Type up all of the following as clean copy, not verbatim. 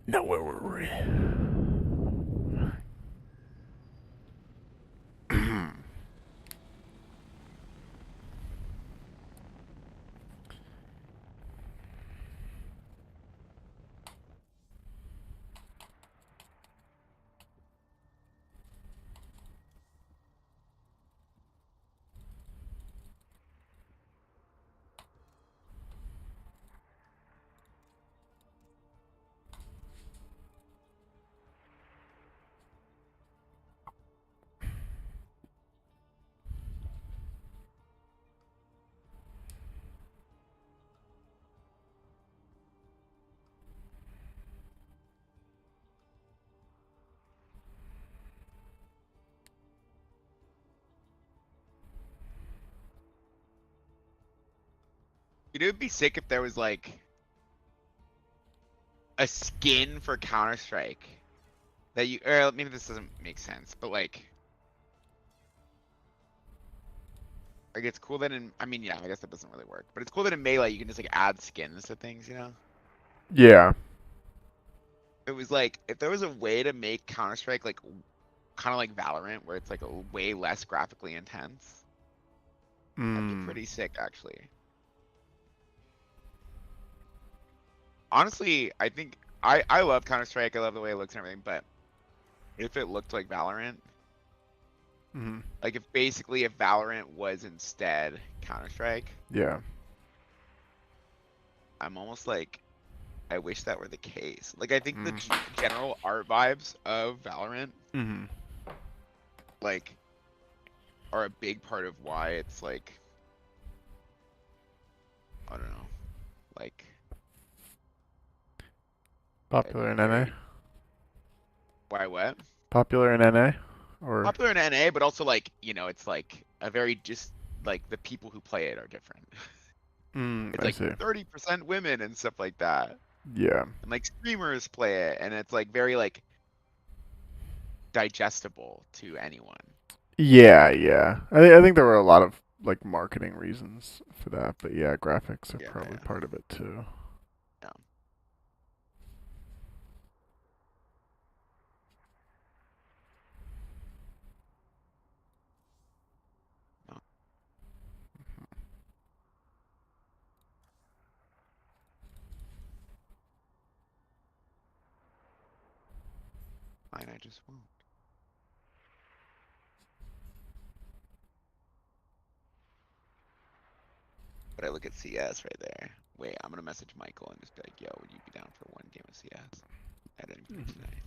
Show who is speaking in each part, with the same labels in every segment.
Speaker 1: Now where were we?
Speaker 2: You know, it'd be sick if there was like a skin for Counter Strike that you, or maybe this doesn't make sense, but like it's cool that in, I mean, yeah, I guess that doesn't really work, but it's cool that in Melee you can just like add skins to things, you know?
Speaker 1: Yeah.
Speaker 2: It was like if there was a way to make Counter Strike like kind of like Valorant, where it's like a way less graphically intense, that'd be
Speaker 1: Mm.
Speaker 2: pretty sick, actually. Honestly, I think I love Counter Strike. I love the way it looks and everything, but if it looked like Valorant,
Speaker 1: Mm.
Speaker 2: like if Valorant was instead Counter Strike,
Speaker 1: Yeah.
Speaker 2: I'm almost like I wish that were the case. Like I think the
Speaker 1: Mm.
Speaker 2: general art vibes of Valorant
Speaker 1: Mm.
Speaker 2: like are a big part of why it's like I don't know, like
Speaker 1: Popular
Speaker 2: a
Speaker 1: in NA.
Speaker 2: very why what?
Speaker 1: Popular in NA, or
Speaker 2: Popular in NA, but also like, it's like a very just like the people who play it are different. It's
Speaker 1: I
Speaker 2: like
Speaker 1: see.
Speaker 2: 30% women and stuff like that.
Speaker 1: Yeah.
Speaker 2: And like streamers play it and it's like very like digestible to anyone.
Speaker 1: Yeah, yeah. I think there were a lot of like marketing reasons for that, but yeah, graphics are
Speaker 2: Yeah,
Speaker 1: probably
Speaker 2: yeah,
Speaker 1: part of it too.
Speaker 2: yeah. No, fine, I just won't. But I look at CS right there. Wait, I'm gonna message Michael and just be like, yo, would you be down for one game of CS at any point tonight?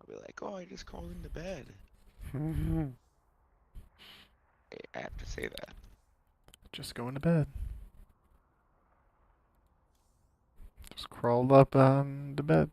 Speaker 2: I'll be like, oh, I just crawled into bed. I have to say that.
Speaker 1: Just going to bed. Just crawled up on the bed.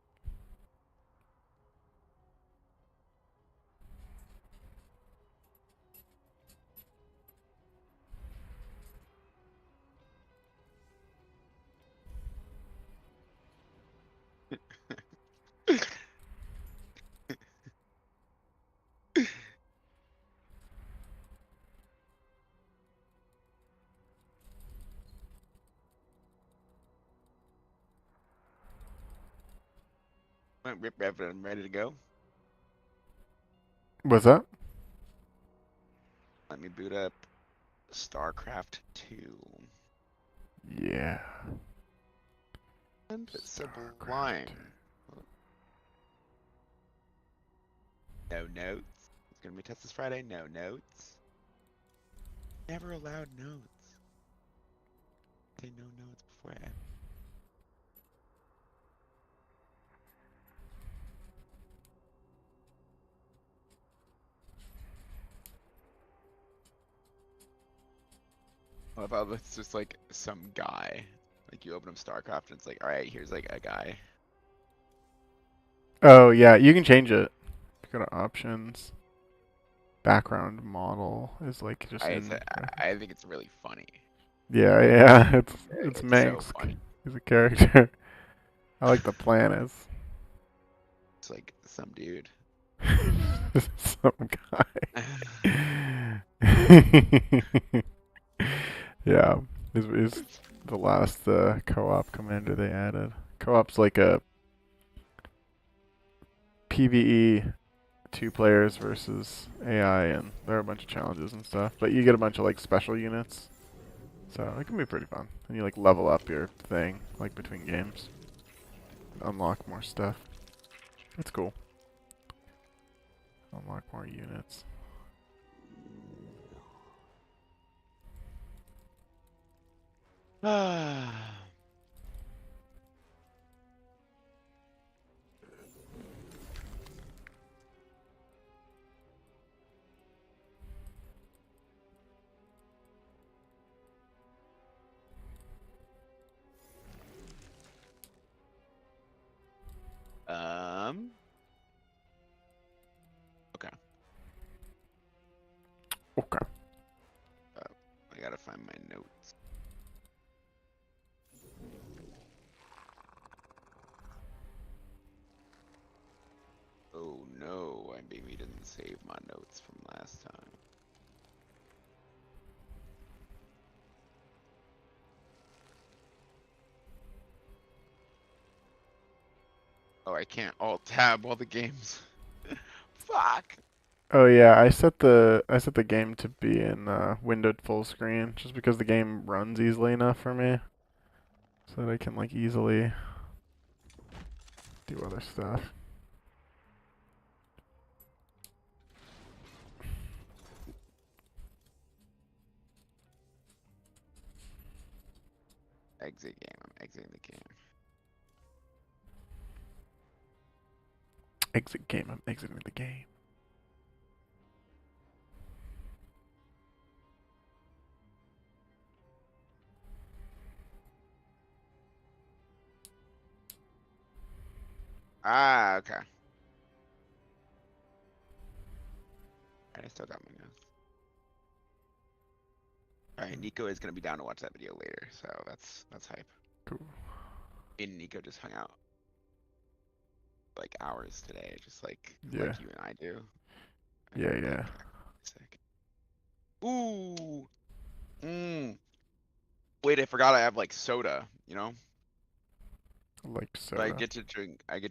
Speaker 2: Rip, rip, I'm ready to go.
Speaker 1: What's that?
Speaker 2: Let me boot up StarCraft 2.
Speaker 1: Yeah.
Speaker 2: And
Speaker 1: StarCraft.
Speaker 2: Sublime. No notes. It's gonna be test this Friday. No notes. Never allowed notes. Say no notes before I. What about it's just like some guy? Like you open up StarCraft and it's like, all right, here's like a guy.
Speaker 1: Oh yeah, you can change it. Go to options. Background model is like just
Speaker 2: I
Speaker 1: in graphics.
Speaker 2: I think it's really funny.
Speaker 1: Yeah, yeah. It's
Speaker 2: It's so
Speaker 1: Manx.
Speaker 2: funny.
Speaker 1: He's a character. I like the planet.
Speaker 2: It's like some dude.
Speaker 1: Some guy. Yeah, is the last co-op commander they added. Co-op's like a PvE, two players versus AI, and there are a bunch of challenges and stuff. But you get a bunch of like special units, so it can be pretty fun. And you like level up your thing like between games, unlock more stuff. It's cool. Unlock more units.
Speaker 2: um. Okay.
Speaker 1: Okay.
Speaker 2: I gotta find my notes. Oh no, I maybe didn't save my notes from last time. Oh, I can't alt tab all the games. Fuck.
Speaker 1: Oh yeah, I set the game to be in windowed full screen just because the game runs easily enough for me, so that I can like easily do other stuff.
Speaker 2: Exit game. I'm exiting the game.
Speaker 1: Exit game. I'm exiting the game.
Speaker 2: Ah, okay. I still got my notes. Alright, Nico is gonna be down to watch that video later, so that's hype.
Speaker 1: Cool.
Speaker 2: Me and Nico just hung out like hours today, just
Speaker 1: Yeah.
Speaker 2: like you and I do.
Speaker 1: Yeah,
Speaker 2: And
Speaker 1: yeah.
Speaker 2: sick. Ooh. Mmm. Wait, I forgot I have like soda, you know?
Speaker 1: Like
Speaker 2: So
Speaker 1: soda.
Speaker 2: I get to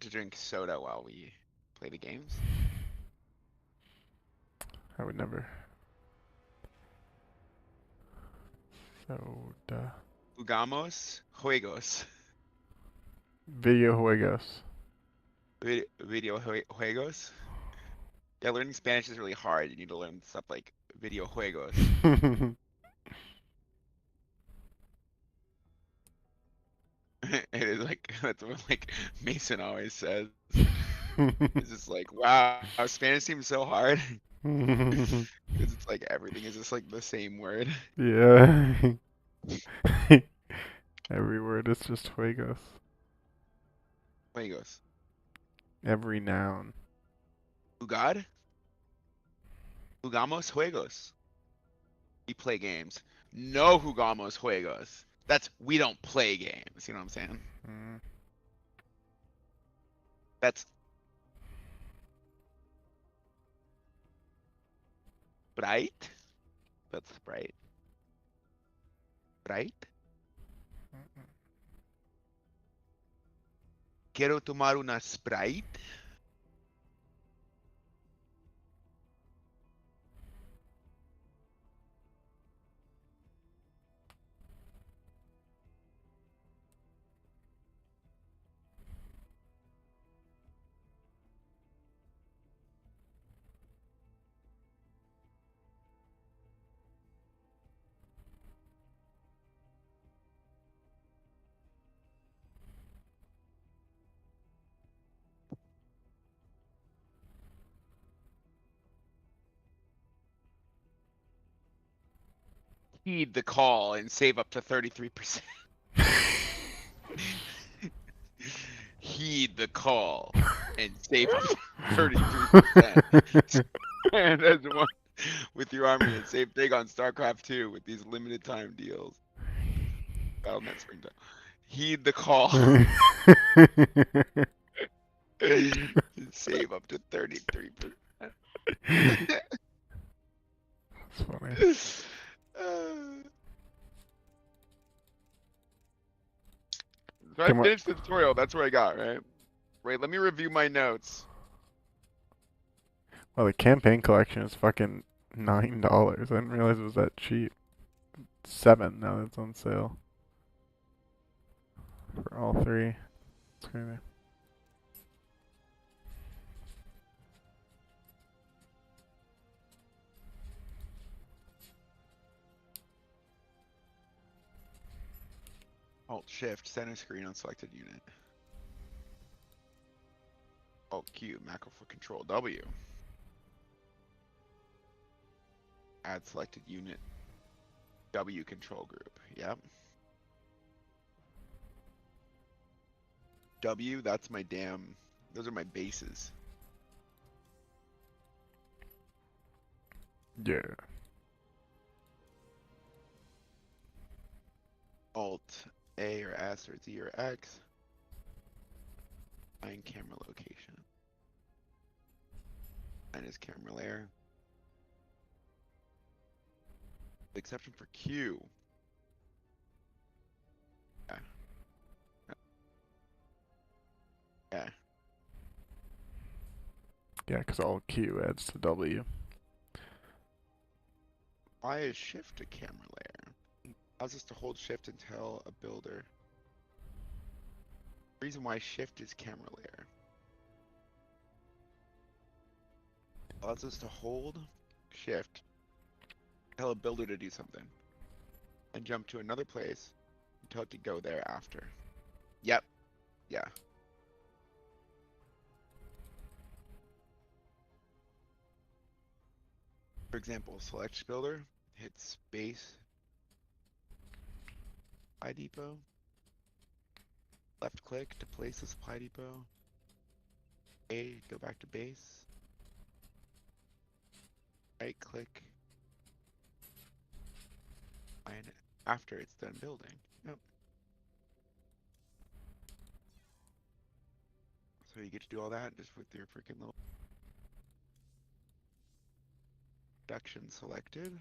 Speaker 2: drink soda while we play the games.
Speaker 1: I would never. Soda.
Speaker 2: Jugamos juegos.
Speaker 1: Video juegos.
Speaker 2: Juegos. Yeah, learning Spanish is really hard. You need to learn stuff like video juegos. It is like that's what like Mason always says. It's just like, wow, Spanish seems so hard because it's like everything is just like the same word.
Speaker 1: Yeah. Every word is just juegos.
Speaker 2: Juegos.
Speaker 1: Every noun.
Speaker 2: Jugad? Jugamos juegos. We play games. No jugamos juegos. That's we don't play games. You know what I'm saying?
Speaker 1: Mm.
Speaker 2: That's bright. That's bright. Bright. Quiero tomar una Sprite. Heed the call and save up to 33%. Heed the call and save up to 33%. And as one with your army and save big on StarCraft 2 with these limited time deals. Battle.net Springtime. Heed the call. Save up to 33%.
Speaker 1: That's funny.
Speaker 2: 'Cause I
Speaker 1: Come on.
Speaker 2: finished the tutorial. That's what I got, right? Wait, let me review my notes.
Speaker 1: Well, the campaign collection is fucking $9. I didn't realize it was that cheap. 7 now that it's on sale for all three. It's crazy.
Speaker 2: Alt Shift, center screen on selected unit. Alt Q, macro for Control W. Add selected unit. W control group. Yep. W, that's my damn. Those are my bases.
Speaker 1: Yeah.
Speaker 2: Alt A or S or Z or X. Find camera location. And his camera layer. Exception for Q. Yeah. Yeah.
Speaker 1: Yeah, because all Q adds to W.
Speaker 2: Why is shift a camera layer? Allows us to hold shift and tell a builder. Reason why shift is camera layer. Allows us to hold shift, tell a builder to do something, and jump to another place and tell it to go there after. Yep. Yeah. For example, select builder, hit space, supply depot, left click to place the supply depot, A, go back to base, right click, and after it's done building. Yep. So you get to do all that just with your freaking little production selected.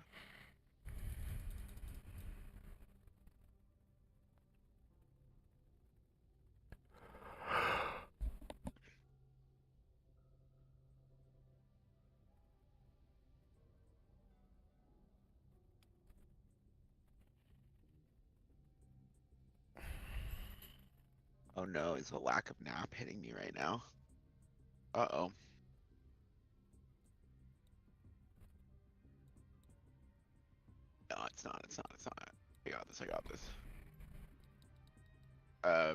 Speaker 2: Oh no, is a lack of nap hitting me right now? Uh-oh. No, it's not, it's not, it's not. I got this, I got this.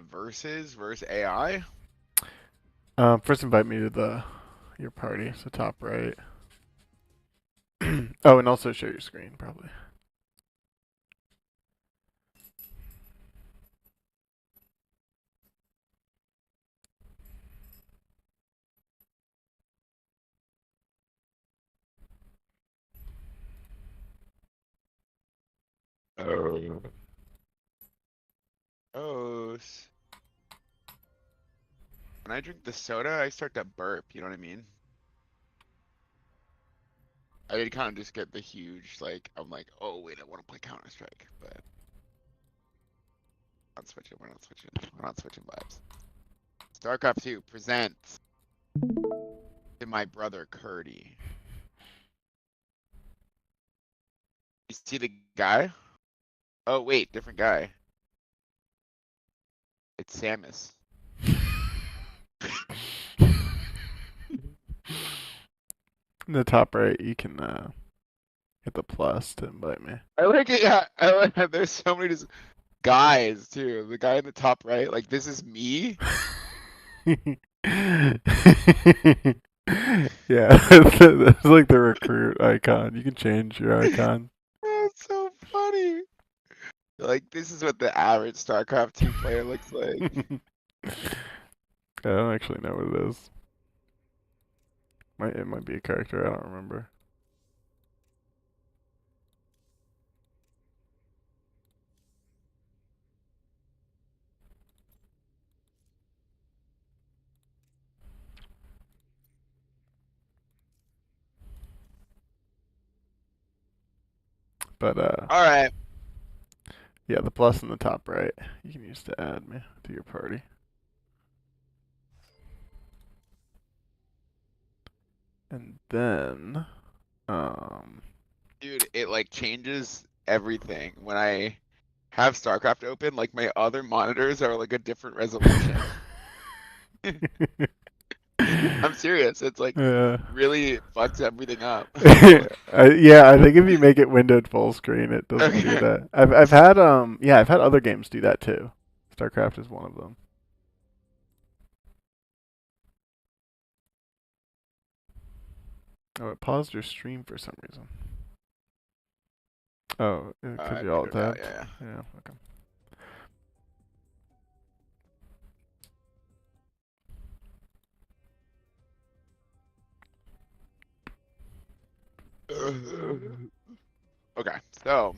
Speaker 2: Versus AI?
Speaker 1: First invite me to your party. So top right. Oh, and also share your screen, probably.
Speaker 2: Oh. Oh. When I drink the soda, I start to burp, you know what I mean? I did kind of just get the huge, like, I'm like, oh wait, I want to play Counter-Strike, but we're not switching, we're not switching, we're not switching vibes. StarCraft 2 presents to my brother Curdy. You see the guy? Oh wait, different guy. It's Samus.
Speaker 1: In the top right, you can hit the plus to invite me.
Speaker 2: I like it, yeah, I like that there's so many just guys too. The guy in the top right, like this is me.
Speaker 1: Yeah, that's like the recruit icon. You can change your icon.
Speaker 2: That's so funny. Like this is what the average StarCraft 2 player looks like.
Speaker 1: I don't actually know what it is. It might be a character. I don't remember. But
Speaker 2: All right.
Speaker 1: yeah, the plus in the top right you can use to add me to your party. And then
Speaker 2: Dude, it like changes everything when I have StarCraft open. Like my other monitors are like a different resolution. I'm serious. It's like
Speaker 1: yeah.
Speaker 2: really fucks everything up. I swear.
Speaker 1: Yeah, I think if you make it windowed full screen, it doesn't do
Speaker 2: Okay.
Speaker 1: that. I've had yeah, I've had other games do that too. StarCraft is one of them. Oh, it paused your stream for some reason. Oh, because
Speaker 2: I
Speaker 1: you're all
Speaker 2: figured it out.
Speaker 1: tabbed.
Speaker 2: Yeah,
Speaker 1: Yeah, okay.
Speaker 2: yeah. Okay, so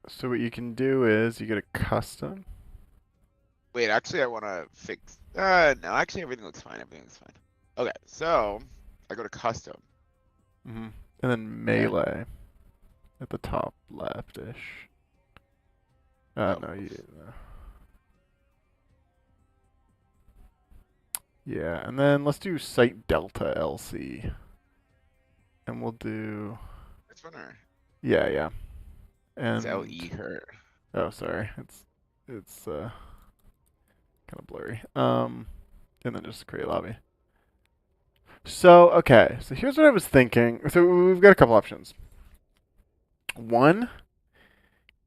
Speaker 1: So what you can do is you get a custom.
Speaker 2: wait. Actually, I want to fix. No. Actually, everything looks fine. Everything looks fine. Okay, so I go to custom.
Speaker 1: And then
Speaker 2: Okay.
Speaker 1: melee at the top left-ish.
Speaker 2: Oh.
Speaker 1: No, yeah, and then let's do site delta LC. And we'll do,
Speaker 2: Which one are?
Speaker 1: yeah, yeah.
Speaker 2: It's
Speaker 1: And,
Speaker 2: LE hurt.
Speaker 1: oh, sorry. It's kind of blurry. And then just create lobby. So, okay. So here's what I was thinking. So we've got a couple options. One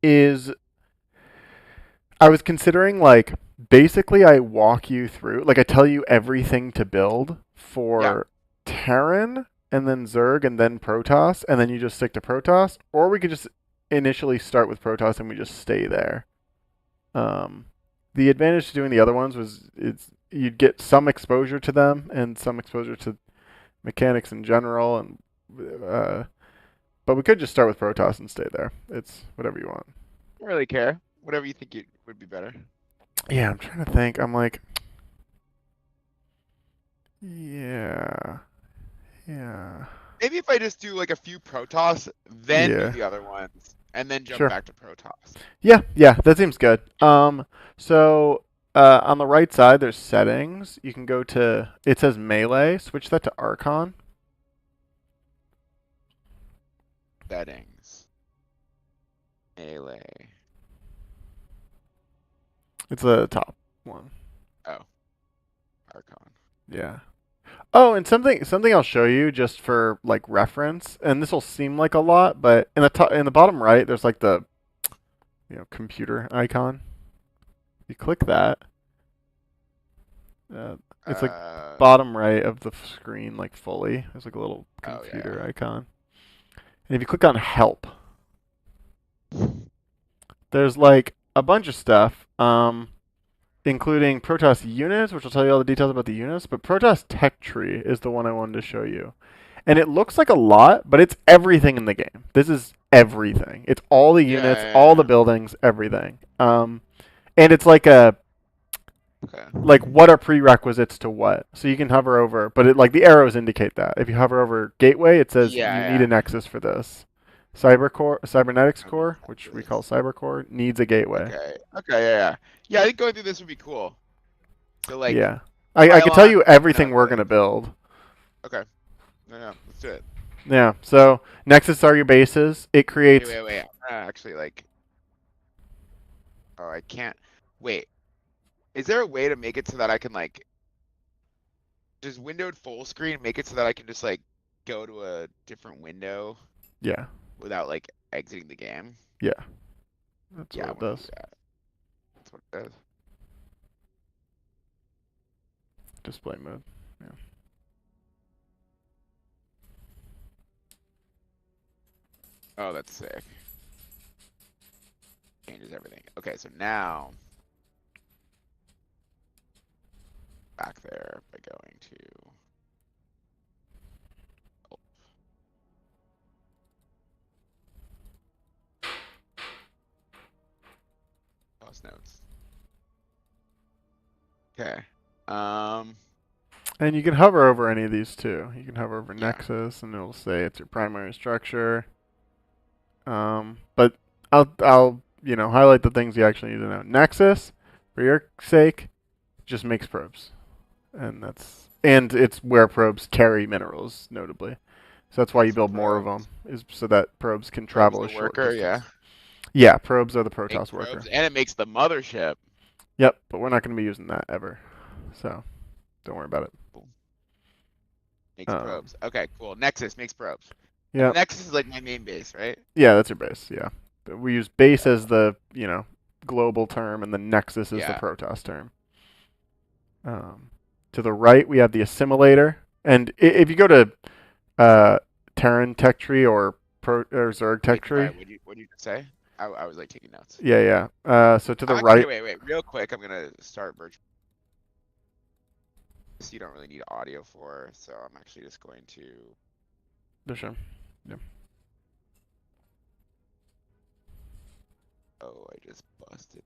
Speaker 1: is I was considering like basically I walk you through, like I tell you everything to build
Speaker 2: Yeah.
Speaker 1: for Terran and then Zerg and then Protoss, and then you just stick to Protoss, or we could just initially start with Protoss and we just stay there. Um, the advantage to doing the other ones was it's you'd get some exposure to them and some exposure to mechanics in general, and but we could just start with Protoss and stay there. It's whatever you want.
Speaker 2: Don't really care. Whatever you think it would be better.
Speaker 1: Yeah, I'm trying to think. I'm like, yeah, yeah,
Speaker 2: Maybe if I just do like a few Protoss, then do
Speaker 1: yeah.
Speaker 2: the other ones, and then jump
Speaker 1: Sure.
Speaker 2: back to Protoss.
Speaker 1: Yeah, yeah, that seems good. So on the right side, there's settings. You can go to, it says melee. Switch that to Archon.
Speaker 2: Settings. Melee.
Speaker 1: It's the top one.
Speaker 2: Oh, Archon.
Speaker 1: Yeah. Oh, and something I'll show you just for like reference, and this will seem like a lot, but in the bottom right, there's like the computer icon. You click that. Uh, it's like
Speaker 2: Uh,
Speaker 1: bottom right of the screen, like fully. There's like a little
Speaker 2: oh yeah.
Speaker 1: computer icon, and if you click on help, there's like a bunch of stuff, including Protoss units, which will tell you all the details about the units. But Protoss tech tree is the one I wanted to show you. And it looks like a lot, but it's everything in the game. This is everything. It's all the
Speaker 2: Yeah,
Speaker 1: units,
Speaker 2: yeah,
Speaker 1: all the
Speaker 2: yeah.
Speaker 1: buildings, everything. And it's like a
Speaker 2: Okay.
Speaker 1: like what are prerequisites to what. So you can hover over, but it like the arrows indicate that. If you hover over gateway, it says you need
Speaker 2: Yeah,
Speaker 1: a nexus for this. Cybernetics
Speaker 2: yeah. I need
Speaker 1: core, which we call
Speaker 2: this.
Speaker 1: cyber core, needs a gateway.
Speaker 2: Okay. Okay, yeah, yeah. Yeah, I think going through this would be cool. So like
Speaker 1: Yeah. I could tell
Speaker 2: pylon
Speaker 1: you
Speaker 2: and
Speaker 1: everything we're
Speaker 2: everything.
Speaker 1: gonna build.
Speaker 2: Okay. No, no, let's do it.
Speaker 1: Yeah. So nexus are your bases. It
Speaker 2: Wait,
Speaker 1: creates.
Speaker 2: wait, wait. Actually, like, oh, I can't. Wait. Is there a way to make it so that I can like just windowed full screen, make it so that I can just like go to a different window
Speaker 1: Yeah.
Speaker 2: without like exiting the game?
Speaker 1: Yeah. That's
Speaker 2: Yeah,
Speaker 1: what
Speaker 2: I
Speaker 1: it
Speaker 2: want to do
Speaker 1: does.
Speaker 2: that. That's what it does.
Speaker 1: Display mode. Yeah.
Speaker 2: Oh, that's sick. Changes everything. Okay, so now back there by going to oh, pause notes. Okay. Um,
Speaker 1: And you can hover over any of these too. You can hover over
Speaker 2: Yeah.
Speaker 1: Nexus, and it'll say it's your primary structure. But I'll highlight the things you actually need to know. Nexus, for your sake, just makes probes, and it's where probes carry minerals, notably. So that's why you
Speaker 2: Makes
Speaker 1: build more of them,
Speaker 2: probes.
Speaker 1: is so that probes can
Speaker 2: Probes
Speaker 1: travel a
Speaker 2: the
Speaker 1: short
Speaker 2: worker, yeah.
Speaker 1: distance. Yeah, probes are the
Speaker 2: Makes
Speaker 1: Protoss
Speaker 2: probes,
Speaker 1: worker.
Speaker 2: and it makes the mothership.
Speaker 1: Yep, but we're not going to be using that ever, so don't worry about it.
Speaker 2: Cool. Makes
Speaker 1: Um,
Speaker 2: probes. Okay, cool. Nexus makes probes. And the
Speaker 1: yep,
Speaker 2: Nexus is like my main base, right?
Speaker 1: yeah, that's your base. Yeah, but we use base
Speaker 2: Okay.
Speaker 1: as the global term, and the Nexus is the
Speaker 2: Yeah.
Speaker 1: Protoss term. To the right, we have the assimilator, and if you go to uh, Terran tech tree or Zerg tech
Speaker 2: Wait, sorry.
Speaker 1: tree,
Speaker 2: What did you just say? I was like taking notes.
Speaker 1: yeah, yeah. So to the
Speaker 2: Actually,
Speaker 1: right,
Speaker 2: wait, real quick. I'm gonna start virtual. This you don't really need audio for, so I'm actually just going to.
Speaker 1: there's sure. Yeah.
Speaker 2: Oh, I just busted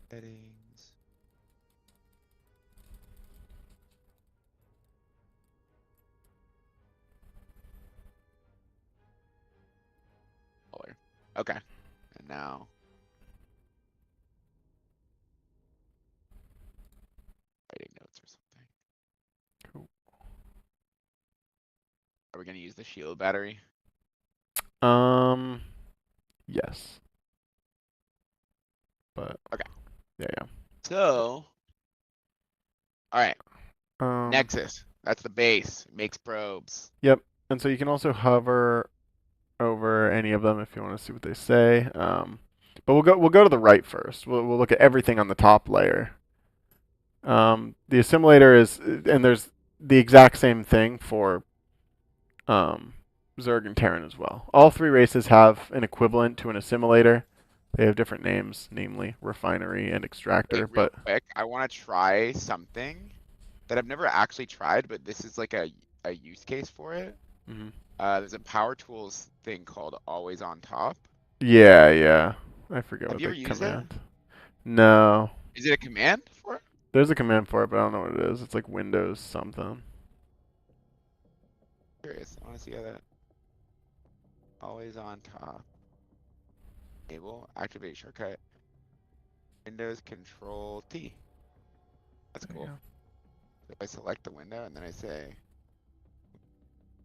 Speaker 2: settings. Color. Okay. And now writing notes or something.
Speaker 1: Cool.
Speaker 2: Are we gonna use the shield battery?
Speaker 1: Um, yes, but
Speaker 2: Okay.
Speaker 1: yeah, yeah.
Speaker 2: So, all right.
Speaker 1: Um,
Speaker 2: Nexus. That's the base. It makes probes.
Speaker 1: yep. And so you can also hover over any of them if you want to see what they say. But we'll go to the right first. We'll look at everything on the top layer. The assimilator is, and there's the exact same thing for um, Zerg and Terran as well. All three races have an equivalent to an assimilator. They have different names, namely refinery and
Speaker 2: Wait,
Speaker 1: extractor.
Speaker 2: real
Speaker 1: But
Speaker 2: quick. I want to try something that I've never actually tried, but this is like a use case for it.
Speaker 1: mhm.
Speaker 2: There's a power tools thing called always on top.
Speaker 1: Yeah, yeah, I forget
Speaker 2: Have
Speaker 1: what
Speaker 2: you
Speaker 1: the
Speaker 2: ever used it?
Speaker 1: command. No,
Speaker 2: Is it a command for it?
Speaker 1: there's a command for it, but I don't know what it is. It's like Windows something.
Speaker 2: Curious. I want to see how that always on top. Enable, activate shortcut, Windows Control T. That's
Speaker 1: There you
Speaker 2: cool.
Speaker 1: go.
Speaker 2: If I select the window and then I say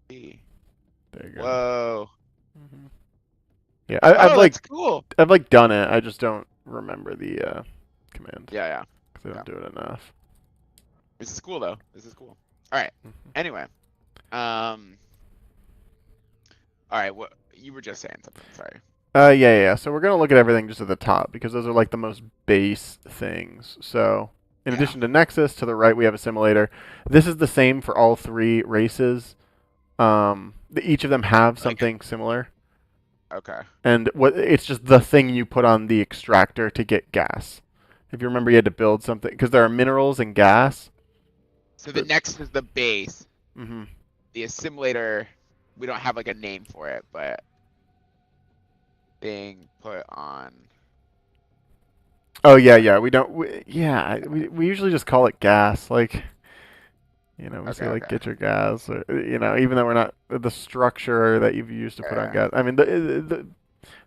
Speaker 2: T.
Speaker 1: There you go.
Speaker 2: Whoa.
Speaker 1: hmm Yeah, I've
Speaker 2: Oh,
Speaker 1: like
Speaker 2: that's cool.
Speaker 1: done it. I just don't remember the command
Speaker 2: Yeah, yeah,
Speaker 1: because I
Speaker 2: yeah.
Speaker 1: don't do it enough.
Speaker 2: This is cool though. This is cool. All right.
Speaker 1: hmm
Speaker 2: Anyway, um, all right. What you were just saying something. Sorry.
Speaker 1: Yeah, yeah. So we're gonna look at everything just at the top because those are like the most base things. So in
Speaker 2: Yeah.
Speaker 1: addition to Nexus, to the right we have Assimilator. This is the same for all three races. Each of them have
Speaker 2: Like,
Speaker 1: something similar,
Speaker 2: okay.
Speaker 1: and what it's just the thing you put on the extractor to get gas. If you remember, you had to build something because there are minerals and gas.
Speaker 2: So the
Speaker 1: That,
Speaker 2: next is the base.
Speaker 1: hmm
Speaker 2: The assimilator. We don't have like a name for it, but being put on.
Speaker 1: Oh yeah, yeah. We don't. Yeah, we usually just call it gas. Like we
Speaker 2: Okay,
Speaker 1: say like
Speaker 2: okay.
Speaker 1: get your gas, or even though we're not the structure that you've used to put on
Speaker 2: Yeah.
Speaker 1: gas. I mean, the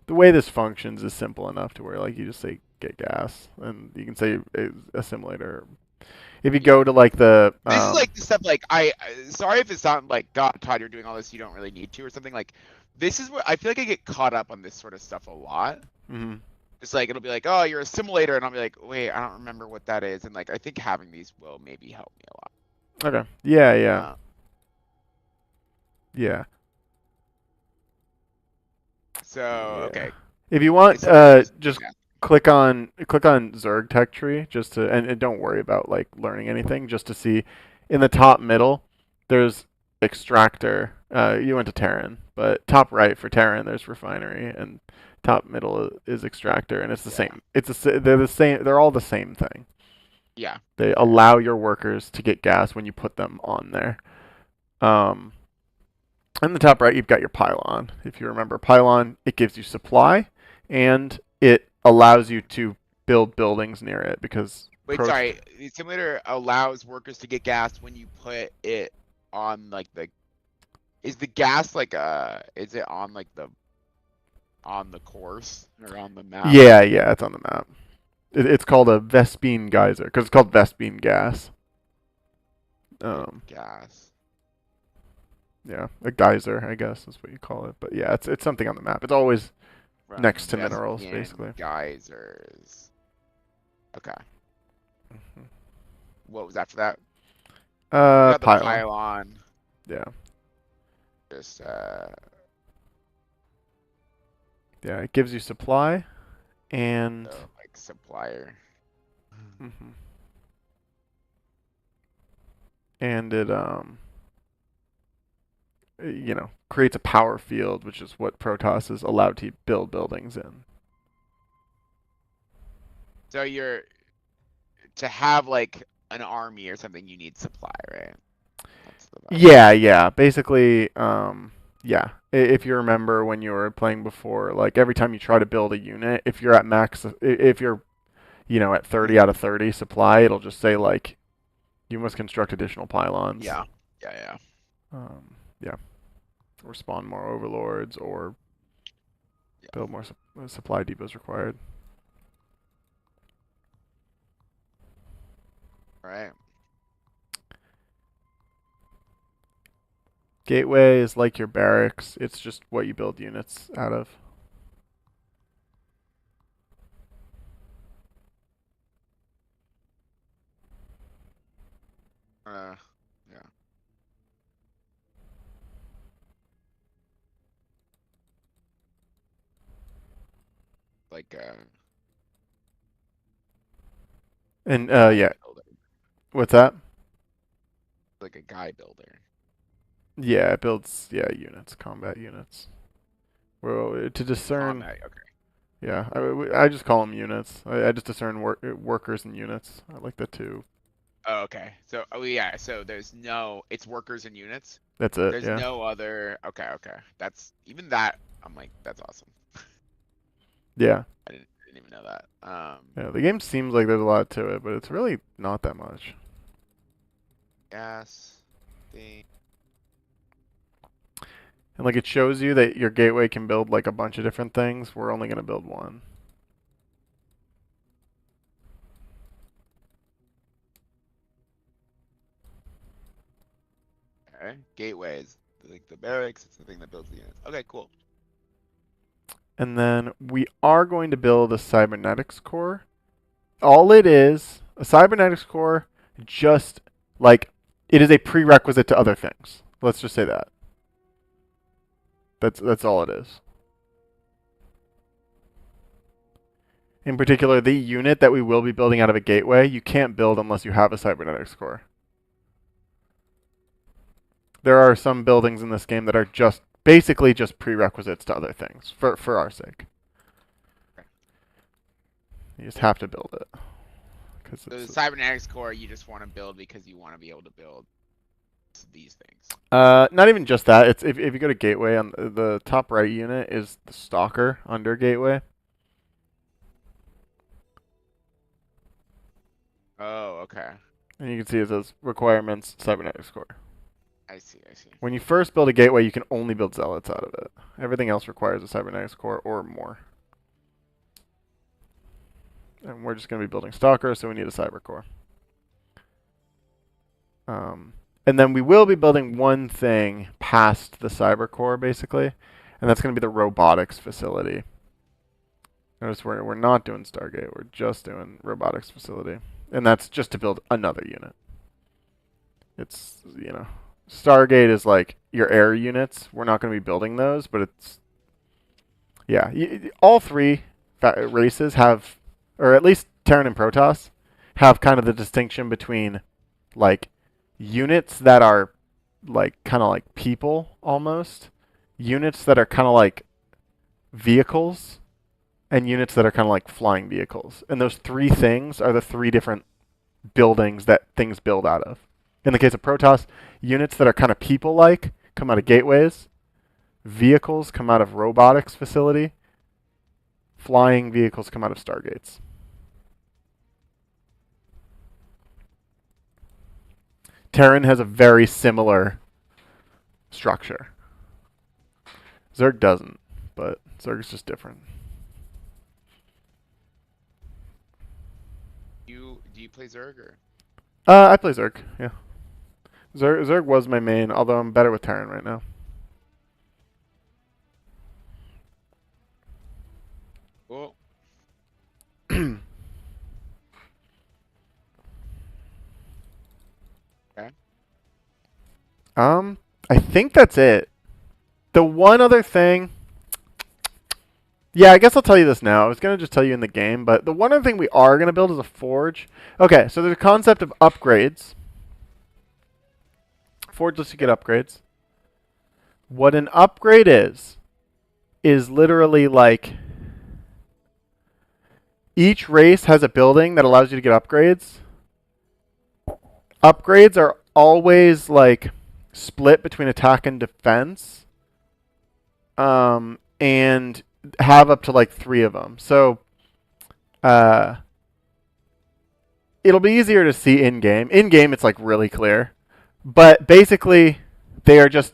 Speaker 1: way this functions is simple enough to where like you just say get gas, and you can say assimilator. If you
Speaker 2: Yeah.
Speaker 1: go to like the
Speaker 2: This is like the stuff like sorry if it's not like God Todd you're doing all this you don't really need to or something like this is where I feel like I get caught up on this sort of stuff a lot.
Speaker 1: mhm.
Speaker 2: It's like it'll be like, oh, you're a simulator, and I'll be like, wait, I don't remember what that is, and like I think having these will maybe help me a
Speaker 1: Okay. Yeah, yeah,
Speaker 2: lot.
Speaker 1: yeah,
Speaker 2: So
Speaker 1: yeah.
Speaker 2: okay,
Speaker 1: If you want,
Speaker 2: assimilator is
Speaker 1: just
Speaker 2: that.
Speaker 1: click on Zerg Tech Tree just to, and don't worry about like learning anything, just to see in the top middle there's extractor. You went to Terran, but top right for Terran there's refinery, and top middle is extractor, and it's the
Speaker 2: Yeah,
Speaker 1: same. They're the same. They're all the same thing.
Speaker 2: yeah,
Speaker 1: They
Speaker 2: yeah,
Speaker 1: allow your workers to get gas when you put them on there. Um, in the top right, you've got your pylon. If you remember pylon, it gives you supply. and it allows you to build buildings near it because
Speaker 2: Wait, sorry. The simulator allows workers to get gas when you put it on like the. Is the gas like is it on the course or on the map?
Speaker 1: Yeah, yeah, it's on the map. It's called a Vespine geyser because it's called Vespine gas.
Speaker 2: Okay,
Speaker 1: Um,
Speaker 2: gas.
Speaker 1: yeah, a geyser, I guess is what you call it. But yeah, it's something on the map. It's always
Speaker 2: From
Speaker 1: next to minerals, basically.
Speaker 2: Vespian geysers. Okay.
Speaker 1: Mhm.
Speaker 2: What was after that? We got the
Speaker 1: Pylon.
Speaker 2: pylon.
Speaker 1: Yeah,
Speaker 2: Just
Speaker 1: yeah. It gives you supply and
Speaker 2: like supplier.
Speaker 1: mhm. And it creates a power field, which is what Protoss is allowed to build buildings in.
Speaker 2: So you're to have like an army or something, you need supply, right? That's the vibe.
Speaker 1: Yeah, yeah. Basically, yeah. If you remember when you were playing before, like every time you try to build a unit, if you're at max, if you're, at 30 out of 30 supply, it'll just say like you must construct additional pylons.
Speaker 2: Yeah. Yeah, yeah.
Speaker 1: Yeah, or spawn more overlords, or
Speaker 2: Yeah.
Speaker 1: build more supply depots required.
Speaker 2: All right.
Speaker 1: Gateway is like your barracks. It's just what you build units out of.
Speaker 2: Yeah. Like
Speaker 1: And
Speaker 2: guy
Speaker 1: yeah,
Speaker 2: builder.
Speaker 1: what's that?
Speaker 2: Like a guy builder.
Speaker 1: Yeah, it builds units, combat units. Well, to discern,
Speaker 2: Combat. Okay.
Speaker 1: yeah, I just call them units. I just discern workers and units. I like that too.
Speaker 2: Oh, okay. So yeah, so there's no it's workers and units.
Speaker 1: That's it.
Speaker 2: There's
Speaker 1: Yeah,
Speaker 2: no other okay, okay. That's even that I'm like, that's awesome.
Speaker 1: yeah,
Speaker 2: I didn't even know that.
Speaker 1: yeah. The game seems like there's a lot to it, but it's really not that much.
Speaker 2: Gas thing.
Speaker 1: And like it shows you that your gateway can build like a bunch of different things. We're only gonna build one.
Speaker 2: Okay. Gateways. Like the barracks, it's the thing that builds the units. Okay, cool.
Speaker 1: And then we are going to build a cybernetics core. All it is, a cybernetics core, just like it is a prerequisite to other things. Let's just say that. That's all it is. In particular, the unit that we will be building out of a gateway, you can't build unless you have a cybernetics core. There are some buildings in this game that are just basically just prerequisites to other things for our sake. You just have to build it because
Speaker 2: So the
Speaker 1: it's
Speaker 2: cybernetics core you just want to build because you want to be able to build these things.
Speaker 1: not even just that. It's if you go to gateway on the top right unit is the stalker under gateway.
Speaker 2: Oh, okay.
Speaker 1: And you can see it says requirements cybernetics core.
Speaker 2: I see, I see.
Speaker 1: When you first build a gateway, you can only build zealots out of it. Everything else requires a cybernetics core or more. And we're just going to be building stalker, so we need a cyber core. And then we will be building one thing past the cyber core, basically, and that's going to be the robotics facility. Notice we're not doing Stargate, we're just doing robotics facility. And that's just to build another unit. It's, Stargate is like your air units. We're not going to be building those, but it's, yeah. All three races have, or at least Terran and Protoss, have kind of the distinction between, like, units that are, like, kind of like people, almost. Units that are kind of like vehicles, and units that are kind of like flying vehicles. And those three things are the three different buildings that things build out of. In the case of Protoss, units that are kind of people-like come out of gateways. Vehicles come out of robotics facility. flying vehicles come out of stargates. Terran has a very similar structure. Zerg doesn't, but Zerg's just different.
Speaker 2: Do you play Zerg or?
Speaker 1: I play Zerg, yeah. Zerg was my main, although I'm better with Terran right now.
Speaker 2: Cool. Okay.
Speaker 1: I think that's it. The one other thing, yeah, I guess I'll tell you this now. I was gonna just tell you in the game, but the one other thing we are gonna build is a forge. Okay, so there's a concept of upgrades. Forge lets you get upgrades. What an upgrade is literally like each race has a building that allows you to get upgrades. Upgrades are always like split between attack and defense, and have up to like 3 of them. So it'll be easier to see in game. In game, it's like really clear, but basically they are just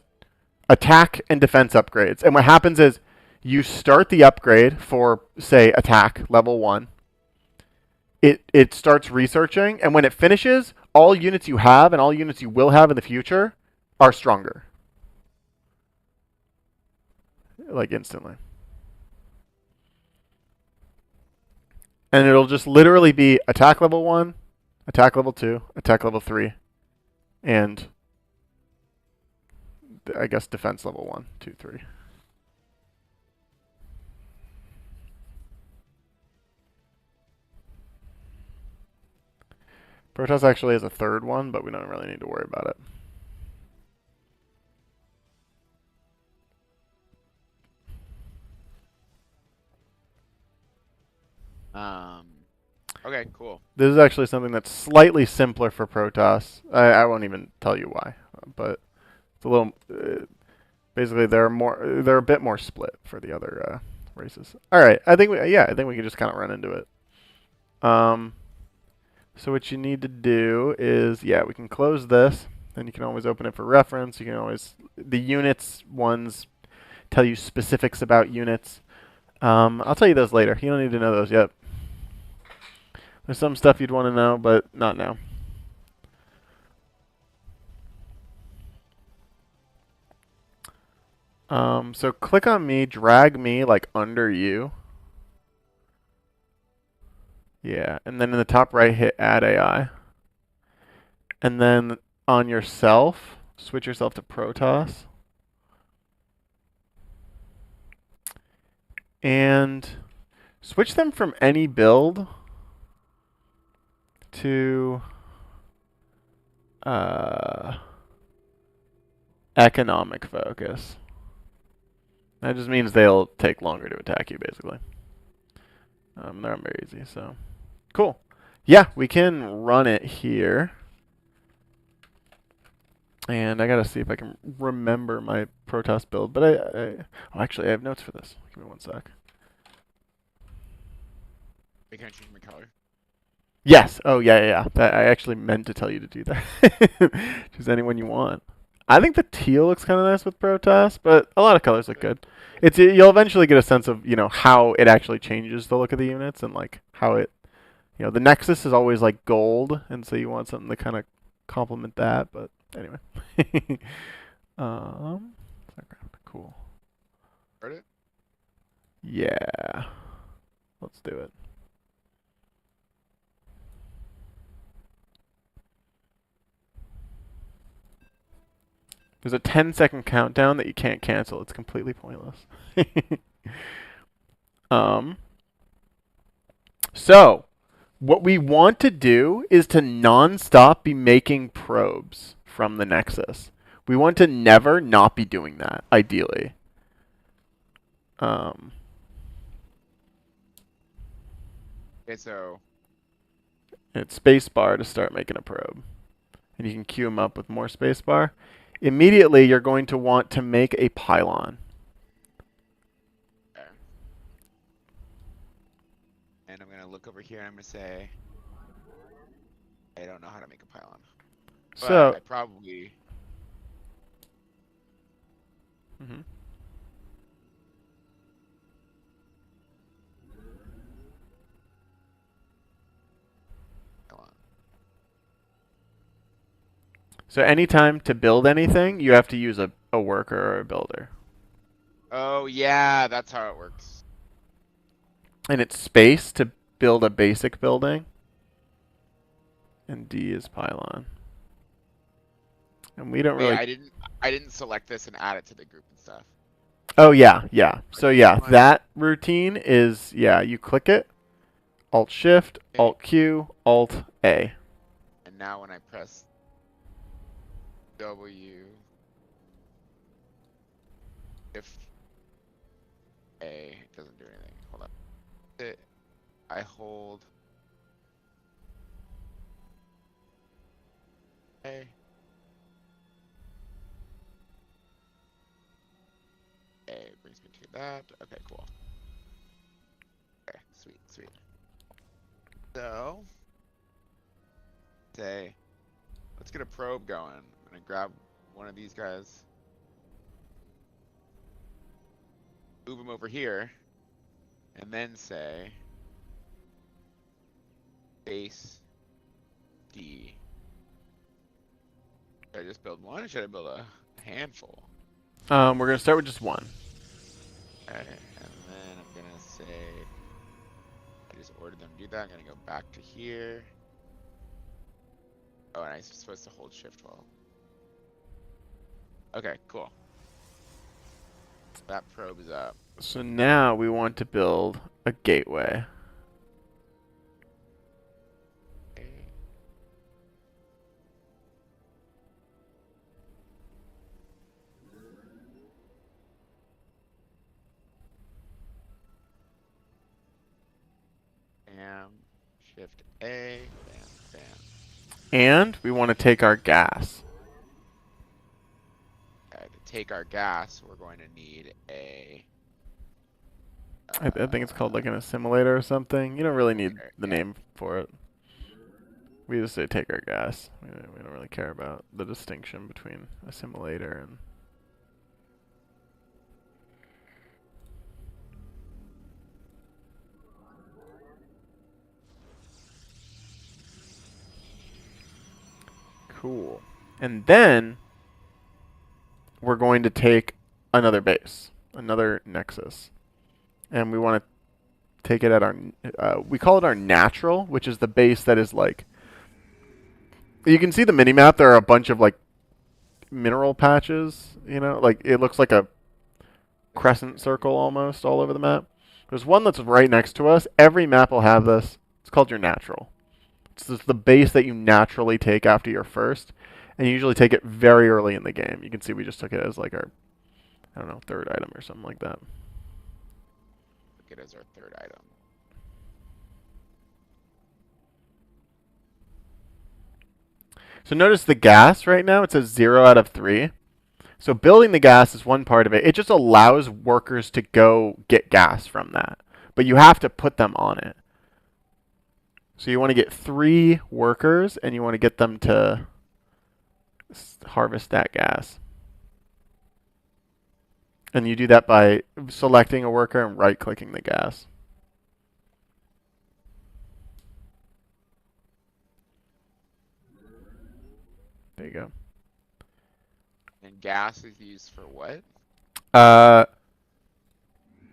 Speaker 1: attack and defense upgrades. And what happens is you start the upgrade for, say, attack level 1. It starts researching, and when it finishes, all units you have and all units you will have in the future are stronger. Like instantly. And it'll just literally be attack level 1, attack level 2, attack level 3, and I guess defense level 1, 2, 3. Protoss actually has a 3rd one, but we don't really need to worry about it.
Speaker 2: Um. Okay. Cool.
Speaker 1: This is actually something that's slightly simpler for Protoss. I won't even tell you why, but it's a little. Basically, they're a bit more split for the other races. All right, I think we can just kind of run into it. So what you need to do is, we can close this. Then you can always open it for reference. You can always the units ones tell you specifics about units. I'll tell you those later. You don't need to know those yet. There's some stuff you'd want to know, but not now. So click on me, drag me like under you. Yeah, and then in the top right, hit Add AI. And then on yourself, switch yourself to Protoss. And switch them from any build to economic focus. That just means they'll take longer to attack you, basically. They're not very easy, so cool. Yeah, we can run it here. And I gotta see if I can remember my Protoss build, but actually I have notes for this. Give me one sec.
Speaker 2: Can I change my color?
Speaker 1: Yes. Oh yeah. I actually meant to tell you to do that. Choose anyone you want. I think the teal looks kind of nice with Protoss, but a lot of colors look good. You'll eventually get a sense of how it actually changes the look of the units and like how it the Nexus is always like gold, and so you want something to kind of complement that. But anyway, cool.
Speaker 2: Heard it?
Speaker 1: Yeah, let's do it. There's a 10-second countdown that you can't cancel. It's completely pointless. So, what we want to do is to non-stop be making probes from the Nexus. We want to never not be doing that, ideally.
Speaker 2: Okay, so
Speaker 1: It's spacebar to start making a probe. And you can queue them up with more spacebar. Immediately, you're going to want to make a pylon.
Speaker 2: okay. look over here and I'm gonna say, I don't know how to make a pylon, but
Speaker 1: So,
Speaker 2: I probably.
Speaker 1: mhm.
Speaker 2: Pylon.
Speaker 1: So anytime to build anything, you have to use a worker or a builder.
Speaker 2: Oh yeah, that's how it works.
Speaker 1: And it's space to build a basic building. And D is pylon. And we don't
Speaker 2: Wait,
Speaker 1: really.
Speaker 2: I didn't select this and add it to the group and stuff.
Speaker 1: Oh yeah, yeah. So yeah,
Speaker 2: What?
Speaker 1: that routine is you click it, Alt Shift,
Speaker 2: Okay.
Speaker 1: Alt Q, Alt A.
Speaker 2: And now when I press W, if A, it doesn't do anything. Hold on. I hold A. A brings me to that. Okay, cool. Okay, sweet, sweet. So, say, let's get a probe going. I'm gonna grab one of these guys, move him over here, and then say base D. Should I just build one or should I build a handful?
Speaker 1: We're gonna start with just one.
Speaker 2: Okay, and then I'm gonna say I just ordered them to do that. I'm gonna go back to here. Oh, and I'm supposed to hold shift while. Okay, cool. That probe is up.
Speaker 1: So now we want to build a gateway.
Speaker 2: Okay. Bam. Shift A. Bam, bam.
Speaker 1: And we want to take our gas.
Speaker 2: Okay, to take our gas, we're going to need a.
Speaker 1: I think it's called like an assimilator or something. You don't really need the
Speaker 2: Yeah.
Speaker 1: name for it. We just say take our gas. We don't really care about the distinction between assimilator and. Cool. And then we're going to take another base, another nexus. And we want to take it at our, we call it our natural, which is the base that is like, you can see the mini map. There are a bunch of like mineral patches, like it looks like a crescent circle almost all over the map. There's one that's right next to us. Every map will have this. It's called your natural. It's just the base that you naturally take after your first, and you usually take it very early in the game. You can see we just took it as like our, I don't know, third item or something like that.
Speaker 2: Look it as our third item.
Speaker 1: So notice the gas right now, it says 0 out of 3. So building the gas is one part of it. It just allows workers to go get gas from that. But you have to put them on it. So you want to get 3 workers, and you want to get them to harvest that gas. And you do that by selecting a worker and right-clicking the gas. There you go.
Speaker 2: And gas is used for what?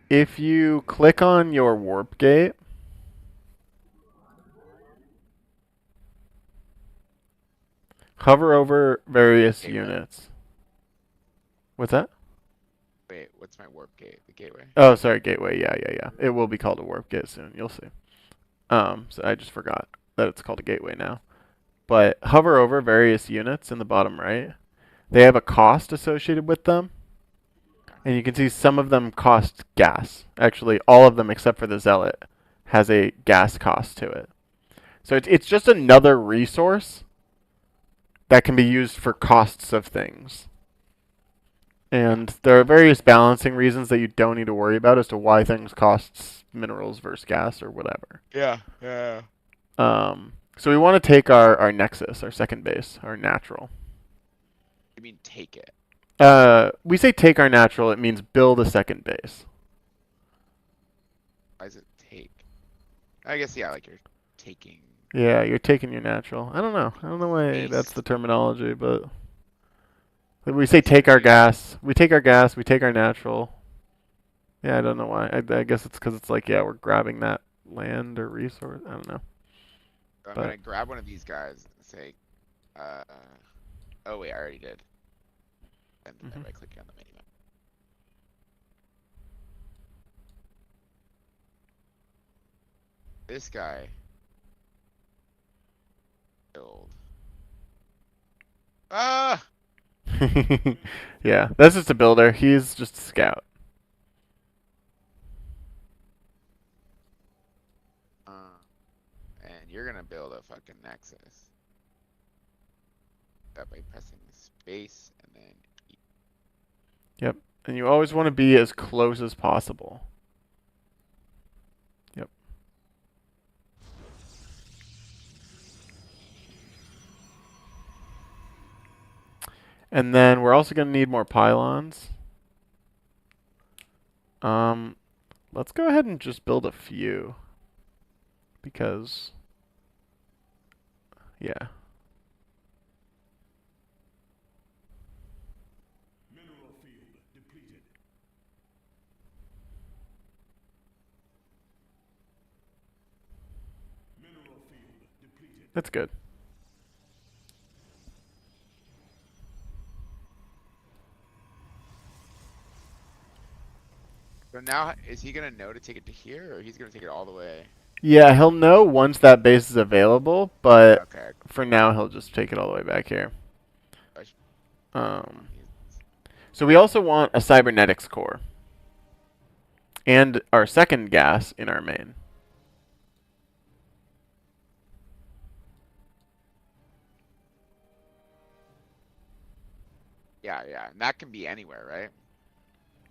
Speaker 1: If you click on your warp gate, hover over various
Speaker 2: Gateway.
Speaker 1: units. What's that?
Speaker 2: Wait, what's my warp gate? The gateway?
Speaker 1: Oh, sorry, gateway. Yeah. It will be called a warp gate soon. You'll see. So I just forgot that it's called a gateway now. But hover over various units in the bottom right. They have a cost associated with them. And you can see some of them cost gas. Actually, all of them except for the Zealot has a gas cost to it. So it's just another resource that can be used for costs of things.
Speaker 2: Yeah.
Speaker 1: And there are various balancing reasons that you don't need to worry about as to why things cost minerals versus gas or whatever.
Speaker 2: Yeah. Yeah.
Speaker 1: So we want to take our nexus, our second base, our natural.
Speaker 2: I mean, take it.
Speaker 1: We say take our natural, it means build a second base.
Speaker 2: Why does it take? I guess yeah, like you're taking
Speaker 1: Yeah, you're taking your natural. I don't know. I don't know why that's
Speaker 2: space.
Speaker 1: the terminology, but like we say
Speaker 2: That's
Speaker 1: take our
Speaker 2: confusing.
Speaker 1: gas. We take our gas, we take our natural. Yeah, I don't know why. I guess it's because it's like, yeah, we're grabbing that land or resource. I don't know.
Speaker 2: So I'm
Speaker 1: But
Speaker 2: gonna grab one of these guys and say, uh, oh wait, I already did. And
Speaker 1: mhm.
Speaker 2: by clicking on the menu. This guy build. Ah!
Speaker 1: Yeah, that's just a builder. He's just a scout.
Speaker 2: Uh, and you're gonna build a fucking nexus. That by pressing space and then E.
Speaker 1: Yep. And you always want to be as close as possible. Yep. And then we're also going to need more pylons. Um, let's go ahead and just build a few because, yeah. That's good.
Speaker 2: So now, is he gonna know to take it to here, or he's gonna take it all the way?
Speaker 1: Yeah, he'll know once that base is available, but
Speaker 2: Okay.
Speaker 1: for now he'll just take it all the way back here.
Speaker 2: I should
Speaker 1: Um,
Speaker 2: use this.
Speaker 1: so we also want a cybernetics core and our second gas in our main.
Speaker 2: Yeah, yeah, and that can be anywhere, right?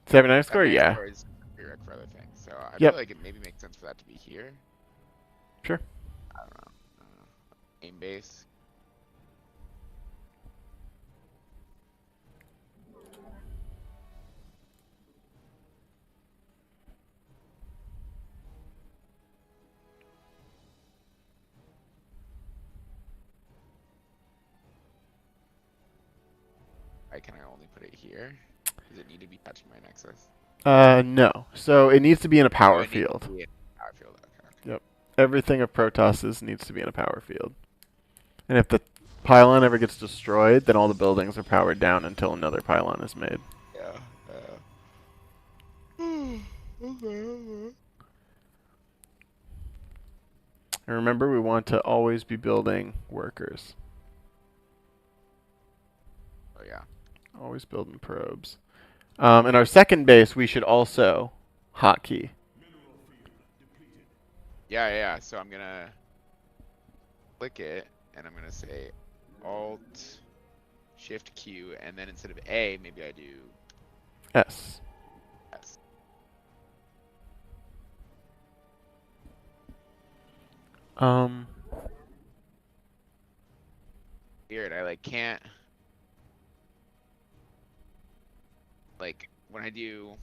Speaker 1: Cybernetics
Speaker 2: That
Speaker 1: core,
Speaker 2: next
Speaker 1: yeah.
Speaker 2: core is prereq for other things, so I feel
Speaker 1: Yep,
Speaker 2: like it maybe makes sense for that to be here.
Speaker 1: sure.
Speaker 2: I don't know. Aim base. Why can I only put it here? Does it need to be touching my nexus?
Speaker 1: No. So it needs to be in a
Speaker 2: Oh,
Speaker 1: power
Speaker 2: it needs
Speaker 1: field.
Speaker 2: to be in power field. Okay, okay.
Speaker 1: Yep. Everything of Protos's needs to be in a power field. And if the pylon ever gets destroyed, then all the buildings are powered down until another pylon is made.
Speaker 2: Yeah. Okay, okay.
Speaker 1: And remember, we want to always be building workers.
Speaker 2: Oh yeah.
Speaker 1: Always building probes. In our second base, we should also hotkey.
Speaker 2: Yeah, yeah. So I'm gonna click it, and I'm gonna say Alt Shift Q, and then instead of A, maybe I do
Speaker 1: S.
Speaker 2: S.
Speaker 1: Um,
Speaker 2: Weird. I like can't like when I do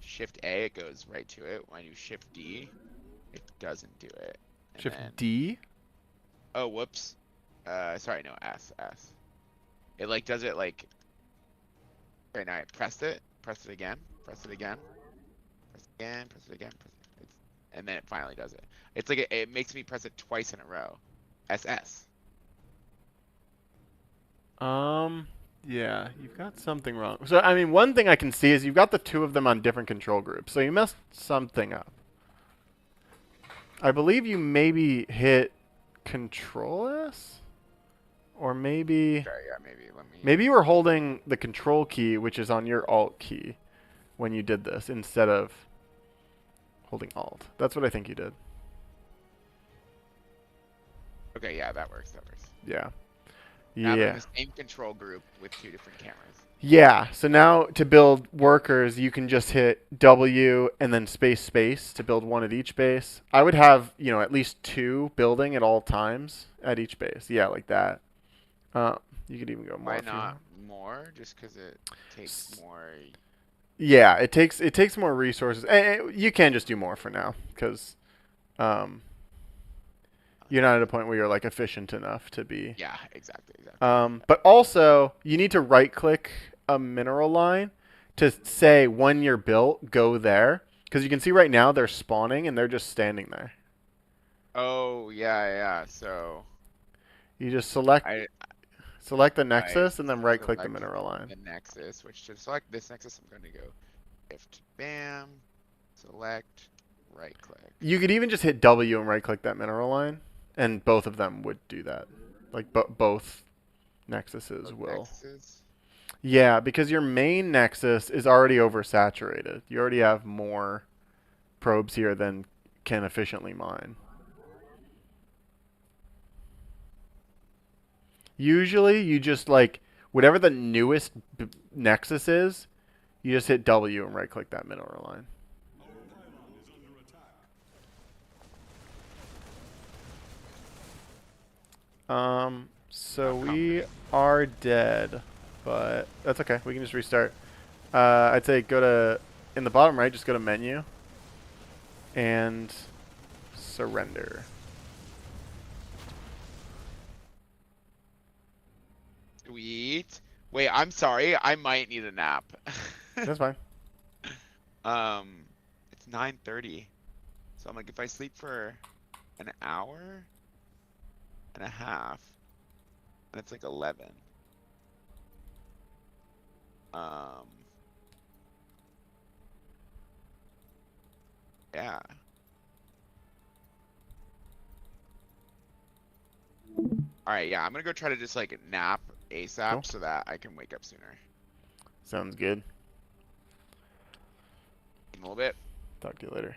Speaker 2: Shift A, it goes right to it. When I do Shift D, it doesn't do it. And
Speaker 1: Shift
Speaker 2: then
Speaker 1: D.
Speaker 2: oh whoops. Sorry, no S. It like does it like right now. I pressed it again, press it again, press it again, press it again, press it. And then it finally does it. It's like it makes me press it twice in a row. SS.
Speaker 1: Yeah, you've got something wrong. So, I mean, one thing I can see is you've got the two of them on different control groups. So you messed something up. I believe you maybe hit Control S, or maybe
Speaker 2: Okay, yeah, maybe let me.
Speaker 1: maybe you were holding the Control key, which is on your Alt key, when you did this instead of holding Alt. That's what I think you did.
Speaker 2: Okay, yeah, that works. That works.
Speaker 1: Yeah.
Speaker 2: Now they're in
Speaker 1: Yeah.
Speaker 2: the same control group with two different cameras.
Speaker 1: Yeah, so now to build workers, you can just hit W and then space space to build one at each base. I would have, at least two building at all times at each base. Yeah, like that. Uh, you could even go more
Speaker 2: Why
Speaker 1: if you
Speaker 2: not
Speaker 1: want.
Speaker 2: more? Just because it takes
Speaker 1: S-
Speaker 2: more.
Speaker 1: Yeah, it takes more resources. You can just do more for now because um, you're not at a point where you're like efficient enough to be.
Speaker 2: Yeah, exactly, exactly.
Speaker 1: But also, you need to right click a mineral line to say when you're built, go there. Because you can see right now they're spawning and they're just standing there.
Speaker 2: Oh, yeah, yeah. So
Speaker 1: You just select the
Speaker 2: I
Speaker 1: nexus and then right click the
Speaker 2: select
Speaker 1: mineral line.
Speaker 2: the nexus, which to select this nexus, I'm going to go shift, bam, select, right click.
Speaker 1: You could even just hit W and right click that mineral line, and both of them would do that. Like both nexuses
Speaker 2: Both
Speaker 1: will.
Speaker 2: nexuses.
Speaker 1: Yeah, because your main nexus is already oversaturated. You already have more probes here than can efficiently mine. Usually, you just like whatever the newest nexus is, you just hit W and right click that mineral line. So
Speaker 2: Not
Speaker 1: we
Speaker 2: comforting.
Speaker 1: are dead, but that's okay. We can just restart. I'd say go to in the bottom right, just go to menu and surrender.
Speaker 2: Sweet. Wait, I'm sorry. I might need a nap.
Speaker 1: That's fine.
Speaker 2: It's 9:30. So I'm like, if I sleep for an hour and a half, and it's like 11. Um, yeah. All right, yeah. I'm gonna go try to just like nap
Speaker 1: Cool.
Speaker 2: ASAP so that I can wake up sooner.
Speaker 1: Sounds good.
Speaker 2: In a little bit.
Speaker 1: Talk to you later.